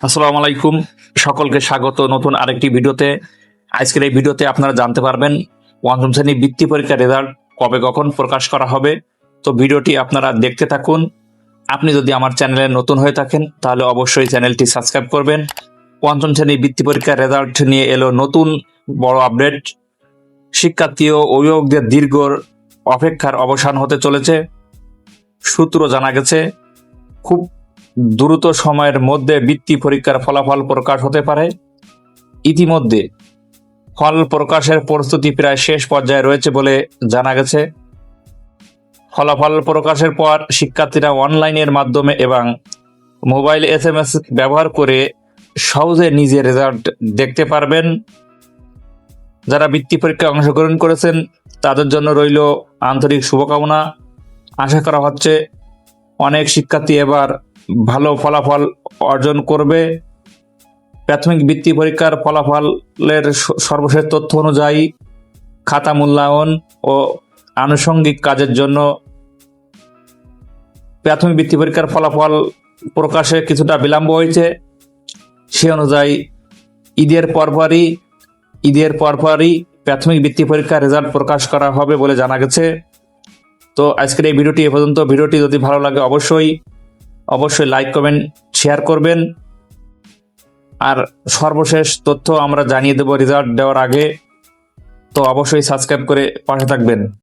আসসালামু আলাইকুম, সকলকে স্বাগত নতুন আরেকটি ভিডিওতে। আজকের এই ভিডিওতে আপনারা জানতে পারবেন পঞ্চম শ্রেণী বৃত্তি পরীক্ষার রেজাল্ট কবে কখন প্রকাশ করা হবে। তো ভিডিওটি আপনারা দেখতে থাকুন। আপনি যদি আমার চ্যানেলে নতুন হয়ে থাকেন তাহলে অবশ্যই চ্যানেলটি সাবস্ক্রাইব করবেন। পঞ্চম শ্রেণী বৃত্তি পরীক্ষার রেজাল্ট নিয়ে এলো নতুন বড় আপডেট। শিক্ষার্থী ও অভিভাবকদের দীর্ঘ অপেক্ষার অবসান হতে চলেছে। সূত্র জানা গেছে খুব দ্রুত সময়ের মধ্যে বৃত্তি পরীক্ষার ফলাফল প্রকাশ হতে পারে। ইতিমধ্যে ফল প্রকাশের প্রস্তুতি প্রায় শেষ পর্যায়ে রয়েছে বলে জানা গেছে। ফলাফল প্রকাশের পর শিক্ষার্থীরা অনলাইনের মাধ্যমে এবং মোবাইল SMS ব্যবহার করে সহজে নিজের রেজাল্ট দেখতে পারবেন। যারা বৃত্তি পরীক্ষায় অংশগ্রহণ করেছেন তাদের জন্য রইল আন্তরিক শুভকামনা। আশা করা হচ্ছে অনেক শিক্ষার্থী এবার ভালো ফলাফল অর্জন করবে। প্রাথমিক বৃত্তি পরীক্ষার ফলাফলের সর্বশেষ তথ্য অনুযায়ী খাতা মূল্যায়ন ও আনুষঙ্গিক কাজের জন্য প্রাথমিক বৃত্তি পরীক্ষার ফলাফল প্রকাশে কিছুটা বিলম্ব হয়েছে। সে অনুযায়ী ঈদের পরপরই প্রাথমিক বৃত্তি পরীক্ষার রেজাল্ট প্রকাশ করা হবে বলে জানা গেছে। তো আজকের এই ভিডিওটি এ পর্যন্ত। ভিডিওটি যদি ভালো লাগে অবশ্যই লাইক কমেন্ট শেয়ার করবেন। আর সর্বশেষ তথ্য আমরা জানিয়ে দেব রেজাল্ট দেওয়ার আগে। তো অবশ্যই সাবস্ক্রাইব করে পাশে থাকবেন।